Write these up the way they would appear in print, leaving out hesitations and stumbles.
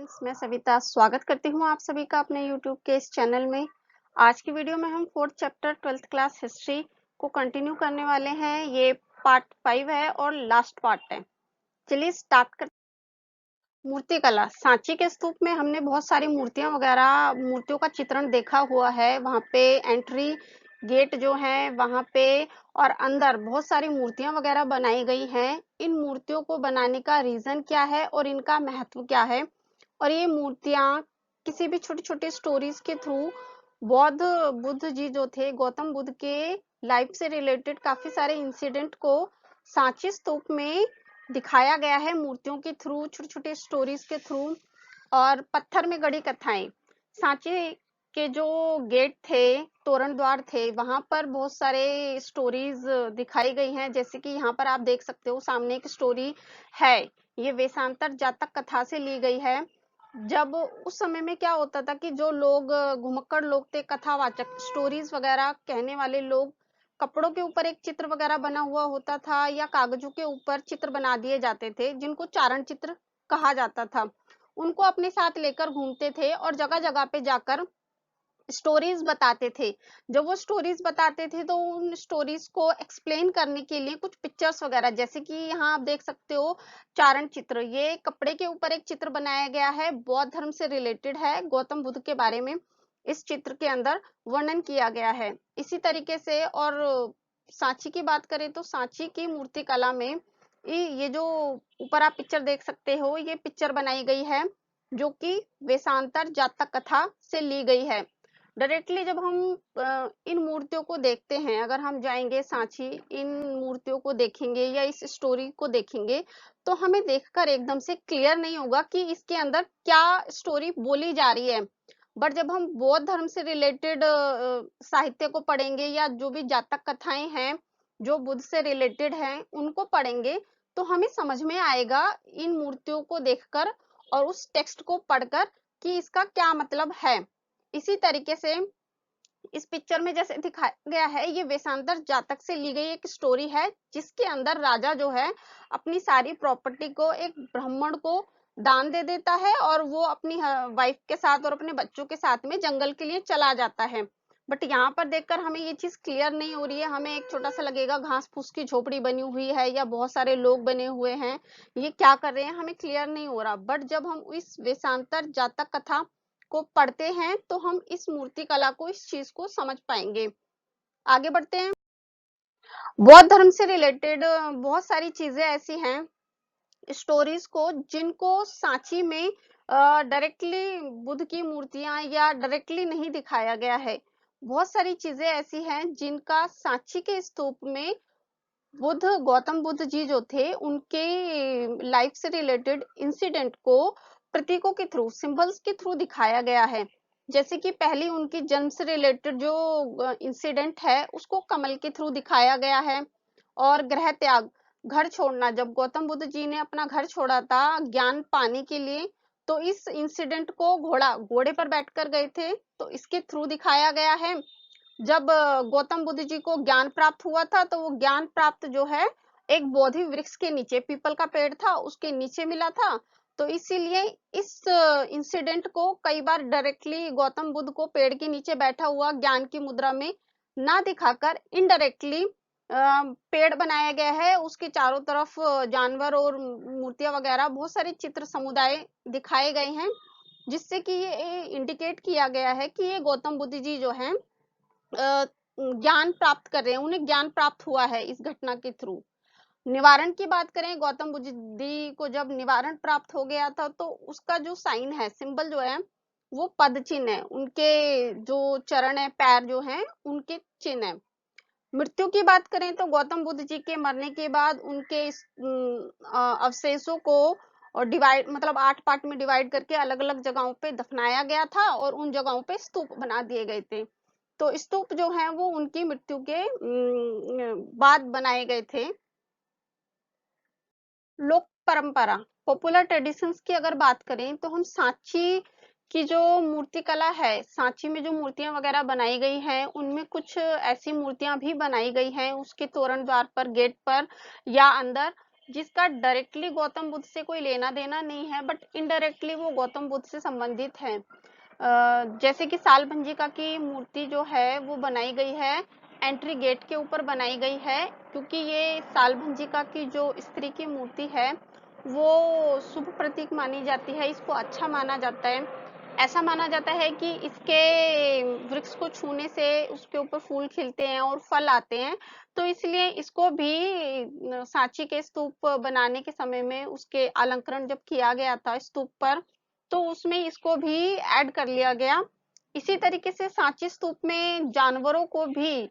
Friends, मैं सविता स्वागत करती हूँ आप सभी का अपने YouTube के इस चैनल में। आज की वीडियो में हम 4th chapter 12th class history को कंटिन्यू करने वाले हैं। ये पार्ट 5 है और लास्ट पार्ट है। चलिए स्टार्ट कर। मूर्तिकला। सांची के स्तूप में हमने बहुत सारी मूर्तियों का चित्रण देखा हुआ है। वहां पे एंट्री गेट जो है वहां पे और अंदर बहुत सारी मूर्तियां वगैरह बनाई गई हैं। इन मूर्तियों को बनाने का रीजन क्या है और इनका महत्व क्या है, और ये मूर्तियां किसी भी छोटी छोटी स्टोरीज के थ्रू बौद्ध बुद्ध जी जो थे, गौतम बुद्ध के लाइफ से रिलेटेड काफी सारे इंसिडेंट को सांची स्तूप में दिखाया गया है मूर्तियों के थ्रू, छोटी छोटी स्टोरीज के थ्रू और पत्थर में गढ़ी कथाएं। सांची के जो गेट थे, तोरण द्वार थे, वहां पर बहुत सारे स्टोरीज दिखाई गई हैं। जैसे कि यहाँ पर आप देख सकते हो, सामने एक स्टोरी है, ये वेशांतर जातक कथा से ली गई है। जब उस समय में क्या होता था कि जो लोग घुमक्कड़ लोग थे, कथावाचक, स्टोरीज वगैरह कहने वाले लोग, कपड़ों के ऊपर एक चित्र वगैरह बना हुआ होता था या कागजों के ऊपर चित्र बना दिए जाते थे, जिनको चारण चित्र कहा जाता था। उनको अपने साथ लेकर घूमते थे और जगह जगह पे जाकर स्टोरीज बताते थे। जब वो स्टोरीज बताते थे तो उन स्टोरीज को एक्सप्लेन करने के लिए कुछ पिक्चर्स वगैरह, जैसे कि यहाँ आप देख सकते हो चारण चित्र, ये कपड़े के ऊपर एक चित्र बनाया गया है, बौद्ध धर्म से रिलेटेड है, गौतम बुद्ध के बारे में इस चित्र के अंदर वर्णन किया गया है। इसी तरीके से और सांची की बात करें तो सांची की मूर्ति कला में ये जो ऊपर आप पिक्चर देख सकते हो, ये पिक्चर बनाई गई है जो कि वेशांतर जातक कथा से ली गई है। डायरेक्टली जब हम इन मूर्तियों को देखते हैं, अगर हम जाएंगे सांची, इन मूर्तियों को देखेंगे या इस स्टोरी को देखेंगे, तो हमें देखकर एकदम से क्लियर नहीं होगा कि इसके अंदर क्या स्टोरी बोली जा रही है। बट जब हम बौद्ध धर्म से रिलेटेड साहित्य को पढ़ेंगे या जो भी जातक कथाएं हैं जो बुद्ध से रिलेटेड हैं उनको पढ़ेंगे, तो हमें समझ में आएगा इन मूर्तियों को देखकर और उस टेक्स्ट को पढ़कर कि इसका क्या मतलब है। इसी तरीके से इस पिक्चर में जैसे दिखाया गया है, ये वेशांतर जातक से ली गई एक स्टोरी है, जिसके अंदर राजा जो है अपनी सारी प्रॉपर्टी को एक ब्राह्मण को दान दे देता है और वो अपनी वाइफ के साथ और अपने बच्चों के साथ में जंगल के लिए चला जाता है। बट यहाँ पर देखकर हमें ये चीज क्लियर नहीं हो रही है। हमें एक छोटा सा लगेगा घास फूस की झोपड़ी बनी हुई है या बहुत सारे लोग बने हुए हैं, ये क्या कर रहे हैं हमें क्लियर नहीं हो रहा। बट जब हम इस वेशांतर जातक कथा को पढ़ते हैं तो हम इस मूर्ति कला को, इस चीज को समझ पाएंगे। आगे बढ़ते हैं। बौद्ध धर्म से रिलेटेड बहुत सारी चीजें ऐसी हैं, स्टोरीज को, जिनको सांची में डायरेक्टली बुद्ध की मूर्तियां या डायरेक्टली नहीं दिखाया गया है। बहुत सारी चीजें ऐसी हैं जिनका सांची के स्तूप में बुद्ध, गौतम बुद्ध जी जो थे, उनके लाइफ से रिलेटेड इंसिडेंट को प्रतीकों के थ्रू, सिंबल्स के थ्रू दिखाया गया है। जैसे कि पहली उनकी जन्म से रिलेटेड जो इंसिडेंट है उसको कमल के थ्रू दिखाया गया है। और गृह त्याग, घर छोड़ना, जब गौतम बुद्ध जी ने अपना घर छोड़ा था ज्ञान पाने के लिए, तो इस इंसिडेंट को घोड़े पर बैठकर गए थे, तो इसके थ्रू दिखाया गया है। जब गौतम बुद्ध जी को ज्ञान प्राप्त हुआ था तो वो ज्ञान प्राप्त जो है एक बोधि वृक्ष के नीचे, पीपल का पेड़ था उसके नीचे मिला था। तो इसीलिए इस इंसिडेंट को कई बार डायरेक्टली गौतम बुद्ध को पेड़ के नीचे बैठा हुआ ज्ञान की मुद्रा में ना दिखाकर इनडायरेक्टली पेड़ बनाया गया है, उसके चारों तरफ जानवर और मूर्तियां वगैरह बहुत सारे चित्र समुदाय दिखाए गए हैं, जिससे कि ये इंडिकेट किया गया है कि ये गौतम बुद्ध जी जो हैं ज्ञान प्राप्त कर रहे हैं, उन्हें ज्ञान प्राप्त हुआ है इस घटना के थ्रू। निवारण की बात करें, गौतम बुद्ध जी को जब निवारण प्राप्त हो गया था तो उसका जो साइन है, सिंबल जो है, वो पद चिन्ह है, उनके जो चरण है, पैर जो हैं, उनके चिन्ह है। मृत्यु की बात करें तो गौतम बुद्ध जी के मरने के बाद उनके अवशेषों को और डिवाइड, मतलब 8 पार्ट में डिवाइड करके अलग अलग जगहों पे दफनाया गया था और उन जगहों पे स्तूप बना दिए गए थे। तो स्तूप जो है वो उनकी मृत्यु के बाद बनाए गए थे। लोक परंपरा, पॉपुलर ट्रेडिशंस की अगर बात करें तो हम सांची की जो मूर्ति कला है, सांची में जो मूर्तियां वगैरह बनाई गई हैं, उनमें कुछ ऐसी मूर्तियां भी बनाई गई हैं उसके तोरण द्वार पर, गेट पर या अंदर, जिसका डायरेक्टली गौतम बुद्ध से कोई लेना देना नहीं है, बट इनडायरेक्टली वो गौतम बुद्ध से संबंधित है। जैसे कि सालभंजिका की मूर्ति जो है वो बनाई गई है, एंट्री गेट के ऊपर बनाई गई है, क्योंकि ये सालभंजिका की जो स्त्री की मूर्ति है वो शुभ प्रतीक मानी जाती है, इसको अच्छा माना जाता है। ऐसा माना जाता है कि इसके वृक्ष को छूने से उसके ऊपर फूल खिलते हैं और फल आते हैं, तो इसलिए इसको भी सांची के स्तूप बनाने के समय में उसके अलंकरण जब किया गया था स्तूप पर, तो उसमें इसको भी ऐड कर लिया गया। इसी तरीके से सांची स्तूप में जानवरों को भी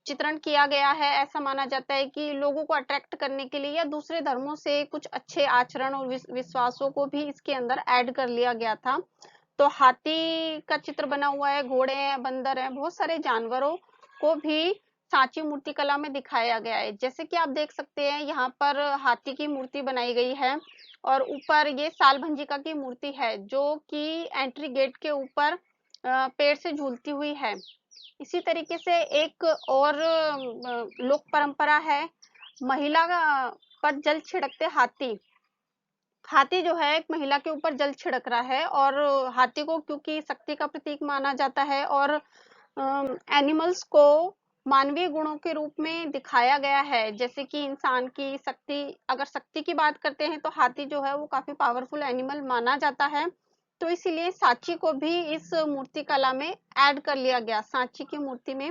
चित्रण किया गया है। ऐसा माना जाता है कि लोगों को अट्रैक्ट करने के लिए या दूसरे धर्मों से कुछ अच्छे आचरण और विश्वासों को भी इसके अंदर ऐड कर लिया गया था। तो हाथी का चित्र बना हुआ है, घोड़े हैं, बंदर हैं, बहुत सारे जानवरों को भी सांची मूर्ति कला में दिखाया गया है। जैसे कि आप देख सकते हैं यहाँ पर हाथी की मूर्ति बनाई गई है और ऊपर ये सालभंजिका की मूर्ति है जो कि एंट्री गेट के ऊपर पेड़ से झूलती हुई है। इसी तरीके से एक और लोक परंपरा है, महिला पर जल छिड़कते हाथी। हाथी जो है एक महिला के ऊपर जल छिड़क रहा है और हाथी को क्योंकि शक्ति का प्रतीक माना जाता है और एनिमल्स को मानवीय गुणों के रूप में दिखाया गया है, जैसे कि इंसान की शक्ति, अगर शक्ति की बात करते हैं तो हाथी जो है वो काफी पावरफुल एनिमल माना जाता है। तो इसीलिए सांची को भी इस मूर्ति कला में ऐड कर लिया गया, सांची की मूर्ति में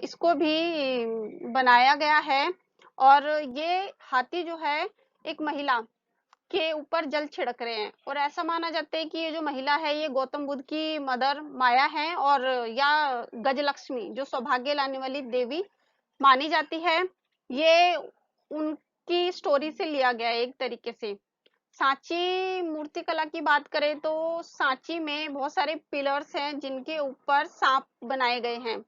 इसको भी बनाया गया है। और ये हाथी जो है एक महिला के ऊपर जल छिड़क रहे हैं और ऐसा माना जाता है कि ये जो महिला है ये गौतम बुद्ध की मदर माया है और या गजलक्ष्मी जो सौभाग्य लाने वाली देवी मानी जाती है। ये उनकी स्टोरी से लिया गया है एक तरीके से। सांची मूर्ति कला की बात करें तो सांची में बहुत सारे पिलर्स हैं जिनके ऊपर सांप बनाए गए हैं।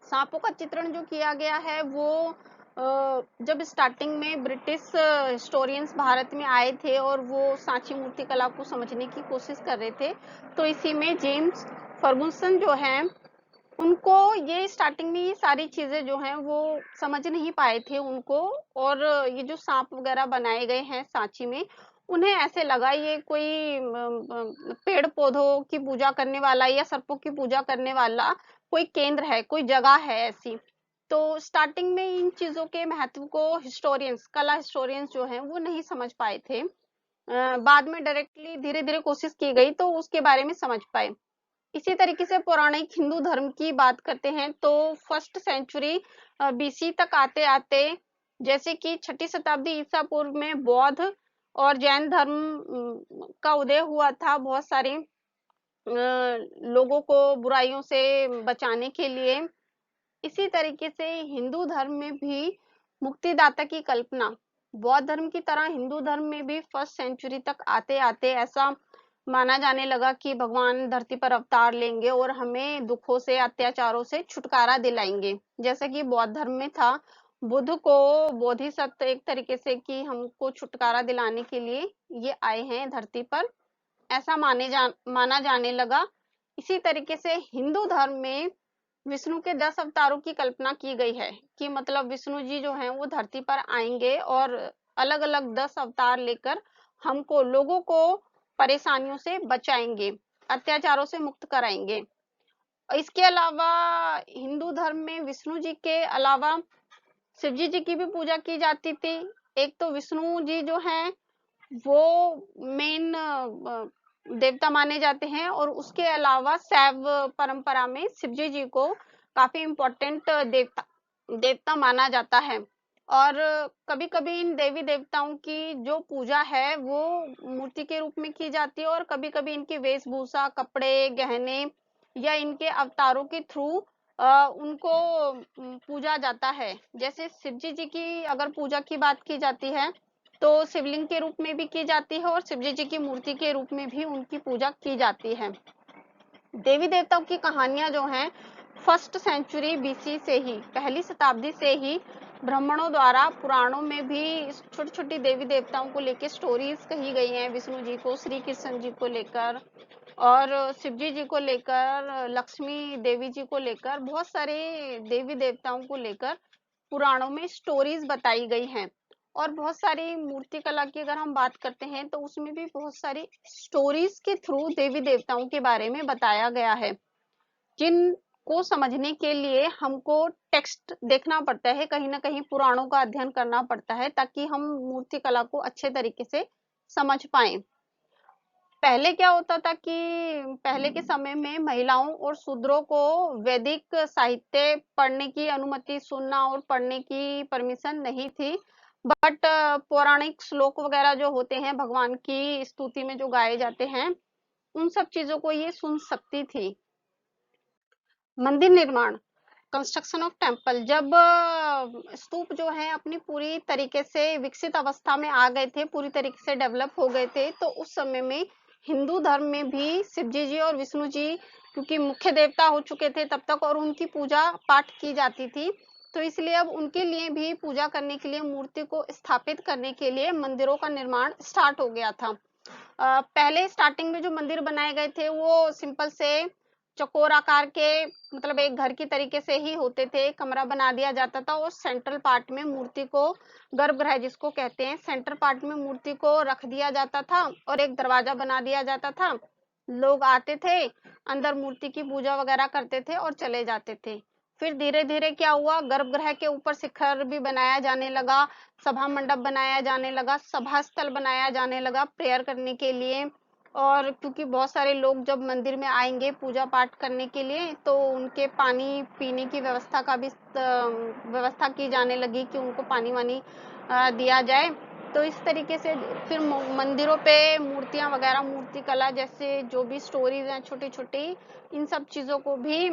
सांपों का चित्रण जो किया गया है वो जब स्टार्टिंग में ब्रिटिश हिस्टोरियंस भारत में आए थे और वो सांची मूर्ति कला को समझने की कोशिश कर रहे थे, तो इसी में जेम्स फर्गुसन जो हैं उनको ये स्टार्टिंग में ये सारी चीजें जो हैं वो समझ नहीं पाए थे उनको। और ये जो सांप वगैरह बनाए गए हैं सांची में, उन्हें ऐसे लगा ये कोई पेड़ पौधों की पूजा करने वाला या सर्पों की पूजा करने वाला कोई केंद्र है, कोई जगह है ऐसी। तो स्टार्टिंग में इन चीजों के महत्व को हिस्टोरियंस, कला हिस्टोरियंस जो हैं वो नहीं समझ पाए थे। बाद में डायरेक्टली धीरे धीरे कोशिश की गई तो उसके बारे में समझ पाए। इसी तरीके से पौराणिक हिंदू धर्म की बात करते हैं तो फर्स्ट सेंचुरी बीसी तक आते आते, जैसे कि छठी शताब्दी ईसा पूर्व में बौद्ध और जैन धर्म का उदय हुआ था, बहुत सारे लोगों को बुराइयों से बचाने के लिए। इसी तरीके से हिंदू धर्म में भी मुक्तिदाता की कल्पना, बौद्ध धर्म की तरह हिंदू धर्म में भी फर्स्ट सेंचुरी तक आते आते ऐसा माना जाने लगा कि भगवान धरती पर अवतार लेंगे और हमें दुखों से, अत्याचारों से छुटकारा दिलाएंगे। जैसे कि बौद्ध धर्म में था, बुद्ध को बोधिसत्व एक तरीके से कि हमको छुटकारा दिलाने के लिए ये आए हैं धरती पर, ऐसा माना जाने लगा। इसी तरीके से हिंदू धर्म में विष्णु के 10 अवतारों की कल्पना की गई है कि मतलब विष्णु जी जो हैं वो धरती पर आएंगे और अलग अलग 10 अवतार लेकर हमको, लोगों को परेशानियों से बचाएंगे, अत्याचारों से मुक्त कराएंगे। इसके अलावा हिंदू धर्म में विष्णु जी के अलावा शिव जी की भी पूजा की जाती थी। एक तो विष्णु जी जो हैं वो मेन देवता माने जाते हैं और उसके अलावा शैव परंपरा में शिवजी जी को काफी इम्पोर्टेंट देवता देवता माना जाता है। और कभी कभी इन देवी देवताओं की जो पूजा है वो मूर्ति के रूप में की जाती है और कभी कभी इनकी वेशभूषा, कपड़े, गहने या इनके अवतारों के थ्रू उनको पूजा जाता है। जैसे शिवजी जी की अगर पूजा की बात की जाती है तो शिवलिंग के रूप में भी की जाती है और शिवजी जी की मूर्ति के रूप में भी उनकी पूजा की जाती है। देवी देवताओं की कहानियां जो हैं फर्स्ट सेंचुरी बीसी से ही, पहली शताब्दी से ही ब्राह्मणों द्वारा पुराणों में भी छोटी छोटी देवी देवताओं को लेकर स्टोरीज कही गई हैं। विष्णु जी को, श्री कृष्ण जी को लेकर और शिवजी जी को लेकर, लक्ष्मी देवी जी को लेकर, बहुत सारे देवी देवताओं को लेकर पुराणों में स्टोरीज बताई गई हैं। और बहुत सारी मूर्ति कला की अगर हम बात करते हैं तो उसमें भी बहुत सारी स्टोरीज के थ्रू देवी देवताओं के बारे में बताया गया है, जिनको समझने के लिए हमको टेक्स्ट देखना पड़ता है, कहीं ना कहीं पुराणों का अध्ययन करना पड़ता है, ताकि हम मूर्ति कला को अच्छे तरीके से समझ पाएं। पहले क्या होता था कि पहले के समय में महिलाओं और शूद्रों को वैदिक साहित्य पढ़ने की अनुमति, सुनना और पढ़ने की परमिशन नहीं थी। बट पौराणिक श्लोक वगैरह जो होते हैं भगवान की स्तुति में जो गाए जाते हैं, उन सब चीजों को ये सुन सकती थी। मंदिर निर्माण, कंस्ट्रक्शन ऑफ टेम्पल, जब स्तूप जो है अपनी पूरी तरीके से विकसित अवस्था में आ गए थे, पूरी तरीके से डेवलप हो गए थे, तो उस समय में हिंदू धर्म में भी शिव जी और विष्णु जी क्योंकि मुख्य देवता हो चुके थे तब तक, और उनकी पूजा पाठ की जाती थी, तो इसलिए अब उनके लिए भी पूजा करने के लिए, मूर्ति को स्थापित करने के लिए मंदिरों का निर्माण स्टार्ट हो गया था। पहले स्टार्टिंग में जो मंदिर बनाए गए थे वो सिंपल से चौकोर आकार के, मतलब एक घर की तरीके से ही होते थे। कमरा बना दिया जाता था और सेंट्रल पार्ट में मूर्ति को, गर्भगृह जिसको कहते हैं, सेंट्रल पार्ट में मूर्ति को रख दिया जाता था और एक दरवाजा बना दिया जाता था। लोग आते थे, अंदर मूर्ति की पूजा वगैरह करते थे और चले जाते थे। फिर धीरे धीरे क्या हुआ, गर्भगृह के ऊपर शिखर भी बनाया जाने लगा, सभा मंडप बनाया जाने लगा, सभा स्थल बनाया जाने लगा प्रेयर करने के लिए। और क्योंकि बहुत सारे लोग जब मंदिर में आएंगे पूजा पाठ करने के लिए, तो उनके पानी पीने की व्यवस्था का भी व्यवस्था की जाने लगी कि उनको पानी वानी दिया जाए। तो इस तरीके से फिर मंदिरों पे मूर्तियां वगैरह, मूर्ति कला जैसे जो भी स्टोरीज हैं छोटी छोटी, इन सब चीजों को भी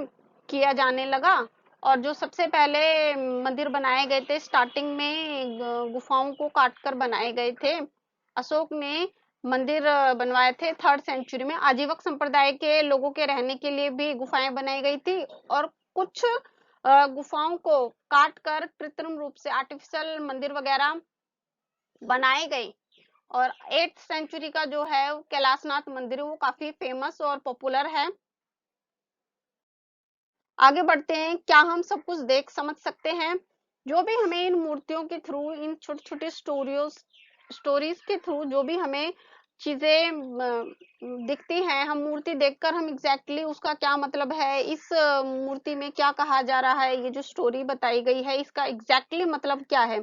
किया जाने लगा। और जो सबसे पहले मंदिर बनाए गए थे स्टार्टिंग में, गुफाओं को काटकर बनाए गए थे। अशोक ने मंदिर बनवाए थे 3rd सेंचुरी में। आजीवक संप्रदाय के लोगों के रहने के लिए भी गुफाएं बनाई गई थी, और कुछ गुफाओं को काट कर कृत्रिम रूप से आर्टिफिशियल मंदिर वगैरह बनाए गए। और 8th सेंचुरी का जो है कैलाशनाथ मंदिर, वो काफी फेमस और पॉपुलर है। आगे बढ़ते हैं, क्या हम सब कुछ देख समझ सकते हैं? जो भी हमें इन मूर्तियों के थ्रू, इन छोटी छोटी स्टोरीज के थ्रू जो भी हमें चीजें दिखती हैं, हम मूर्ति देखकर हम एग्जैक्टली उसका क्या मतलब है, इस मूर्ति में क्या कहा जा रहा है, ये जो स्टोरी बताई गई है इसका एग्जैक्टली मतलब क्या है,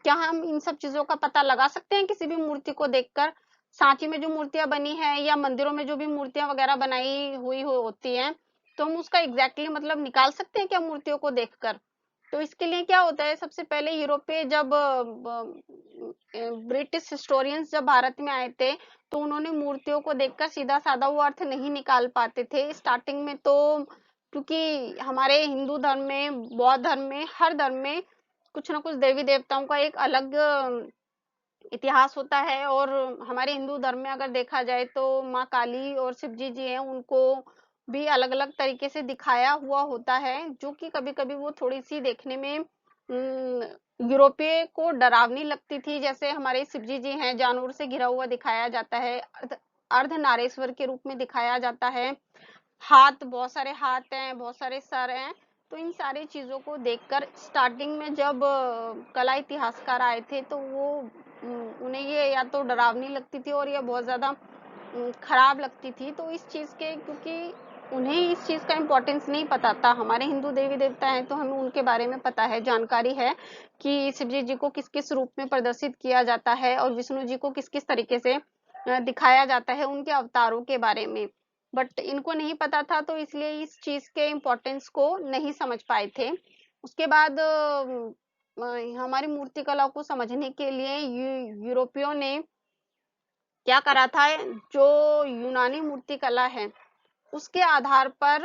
क्या हम इन सब चीजों का पता लगा सकते हैं किसी भी मूर्ति को देखकर? सांची में जो मूर्तियां बनी है या मंदिरों में जो भी मूर्तियां वगैरह बनाई हुई होती हैं, तो हम उसका एग्जैक्टली मतलब निकाल सकते हैं क्या मूर्तियों को देखकर? तो इसके लिए क्या होता है, सबसे पहले यूरोपीय जब ब्रिटिश हिस्टोरियंस जब भारत में आए थे, तो उन्होंने मूर्तियों को देखकर सीधा साधा वो अर्थ नहीं निकाल पाते थे स्टार्टिंग में। तो क्योंकि हमारे हिंदू धर्म में, बौद्ध धर्म में, हर धर्म में कुछ ना कुछ देवी देवताओं का एक अलग इतिहास होता है। और हमारे हिंदू धर्म में अगर देखा जाए तो माँ काली और शिव जी हैं, उनको भी अलग अलग तरीके से दिखाया हुआ होता है, जो कि कभी कभी वो थोड़ी सी देखने में यूरोपीय को डरावनी लगती थी। जैसे हमारे शिव जी हैं, जानवर से घिरा हुआ दिखाया जाता है, अर्धनारेश्वर के रूप में दिखाया जाता है, हाथ, बहुत सारे हाथ हैं, बहुत सारे सर हैं। तो इन सारी चीजों को देखकर स्टार्टिंग में जब कला इतिहासकार आए थे, तो वो उन्हें ये या तो डरावनी लगती थी और या बहुत ज्यादा खराब लगती थी। तो इस चीज के, क्योंकि उन्हें इस चीज का इम्पोर्टेंस नहीं पता था, हमारे हिंदू देवी देवता हैं तो हमें उनके बारे में पता है, जानकारी है कि शिव जी को किस किस रूप में प्रदर्शित किया जाता है और विष्णु जी को किस किस तरीके से दिखाया जाता है, उनके अवतारों के बारे में। बट इनको नहीं पता था, तो इसलिए इस चीज के इम्पोर्टेंस को नहीं समझ पाए थे। उसके बाद हमारी मूर्ति कला को समझने के लिए यूरोपियों ने क्या करा था, जो यूनानी मूर्ति कला है उसके आधार पर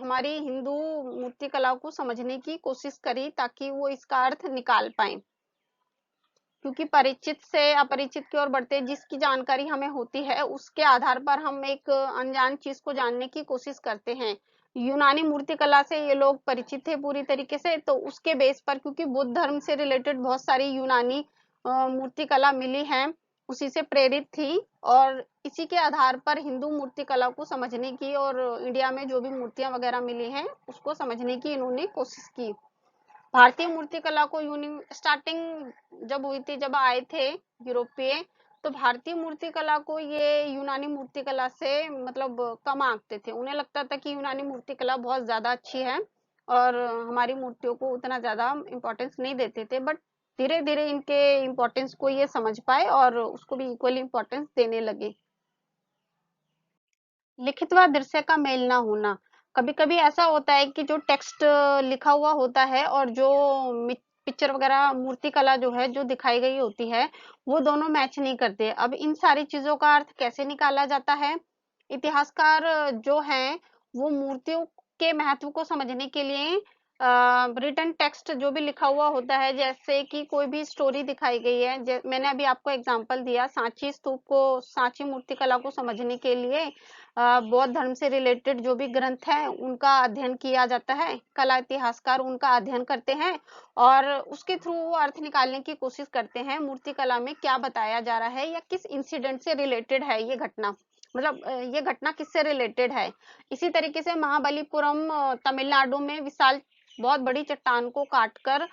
हमारी हिंदू मूर्ति कला को समझने की कोशिश करी, ताकि वो इसका अर्थ निकाल पाए। क्योंकि परिचित से अपरिचित की ओर बढ़ते, जिसकी जानकारी हमें होती है उसके आधार पर हम एक अनजान चीज को जानने की कोशिश करते हैं। यूनानी मूर्ति कला से ये लोग परिचित थे पूरी तरीके से, तो उसके बेस पर, क्योंकि बुद्ध धर्म से रिलेटेड बहुत सारी यूनानी मूर्ति कला मिली है, उसी से प्रेरित थी, और इसी के आधार पर हिंदू मूर्ति कला को समझने की और इंडिया में जो भी मूर्तियां वगैरह मिली हैं उसको समझने की इन्होंने कोशिश की। भारतीय मूर्तिकला को स्टार्टिंग जब हुई थी, जब आए थे यूरोपीय, तो भारतीय मूर्तिकला को ये यूनानी मूर्तिकला से मतलब कम आंकते थे। उन्हें लगता था कि यूनानी मूर्तिकला बहुत ज्यादा अच्छी है और हमारी मूर्तियों को उतना ज्यादा इम्पोर्टेंस नहीं देते थे। बट धीरे धीरे इनके इम्पोर्टेंस को ये समझ पाए और उसको भी इक्वली इम्पोर्टेंस देने लगे। लिखित व दृश्य का मेल ना होना। कभी कभी ऐसा होता है कि जो टेक्स्ट लिखा हुआ होता है और जो पिक्चर वगैरह मूर्तिकला जो है जो दिखाई गई होती है, वो दोनों मैच नहीं करते। अब इन सारी चीजों का अर्थ कैसे निकाला जाता है? इतिहासकार जो हैं वो मूर्तियों के महत्व को समझने के लिए रिटन टेक्स्ट जो भी लिखा हुआ होता है, जैसे कि कोई भी स्टोरी दिखाई गई है, मैंने अभी आपको एग्जांपल दिया सांची स्तूप को, सांची मूर्तिकला को समझने के लिए बौद्ध धर्म से रिलेटेड जो भी ग्रंथ है उनका अध्ययन किया जाता है। कला इतिहासकार उनका अध्ययन करते हैं और उसके थ्रू वो अर्थ निकालने की कोशिश करते हैं मूर्तिकला में क्या बताया जा रहा है या किस इंसिडेंट से रिलेटेड है ये घटना, मतलब ये घटना किससे रिलेटेड है। इसी तरीके से महाबलीपुरम तमिलनाडु में विशाल बहुत बड़ी चट्टान को काटकर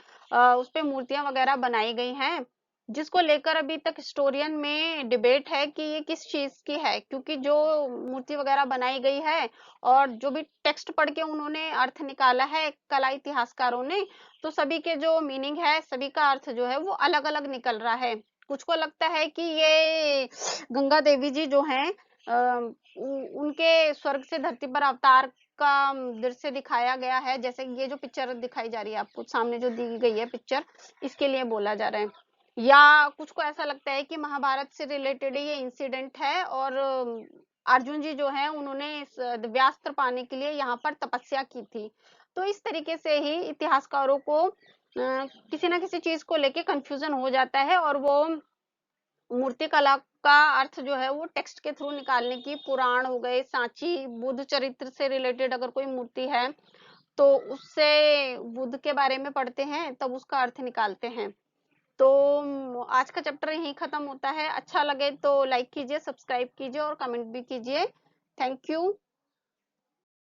उस पे मूर्तियां वगैरह बनाई गई हैं, जिसको लेकर अभी तक हिस्टोरियन में डिबेट है कि ये किस चीज की है, क्योंकि जो मूर्ति वगैरह बनाई गई है और जो भी टेक्स्ट पढ़ के उन्होंने अर्थ निकाला है कला इतिहासकारों ने, तो सभी के जो मीनिंग है, सभी का अर्थ जो है वो अलग अलग निकल रहा है। कुछ को लगता है कि ये गंगा देवी जी जो हैं उनके स्वर्ग से धरती पर अवतार का दृश्य दिखाया गया है, जैसे ये जो पिक्चर दिखाई जा रही है आपको सामने जो दी गई है पिक्चर, इसके लिए बोला जा रहा है। या कुछ को ऐसा लगता है कि महाभारत से रिलेटेड ये इंसिडेंट है और अर्जुन जी जो है उन्होंने इस दिव्यास्त्र पाने के लिए यहाँ पर तपस्या की थी। तो इस तरीके से ही इतिहासकारों को किसी ना किसी चीज को लेके कंफ्यूजन हो जाता है और वो मूर्तिकला का अर्थ जो है वो टेक्स्ट के थ्रू निकालने की, पुराण हो गए, सांची, बुद्ध चरित्र से रिलेटेड अगर कोई मूर्ति है तो उससे बुद्ध के बारे में पढ़ते हैं तब उसका अर्थ निकालते हैं। तो आज का चैप्टर यहीं खत्म होता है। अच्छा लगे तो लाइक कीजिए, सब्सक्राइब कीजिए और कमेंट भी कीजिए। Thank you.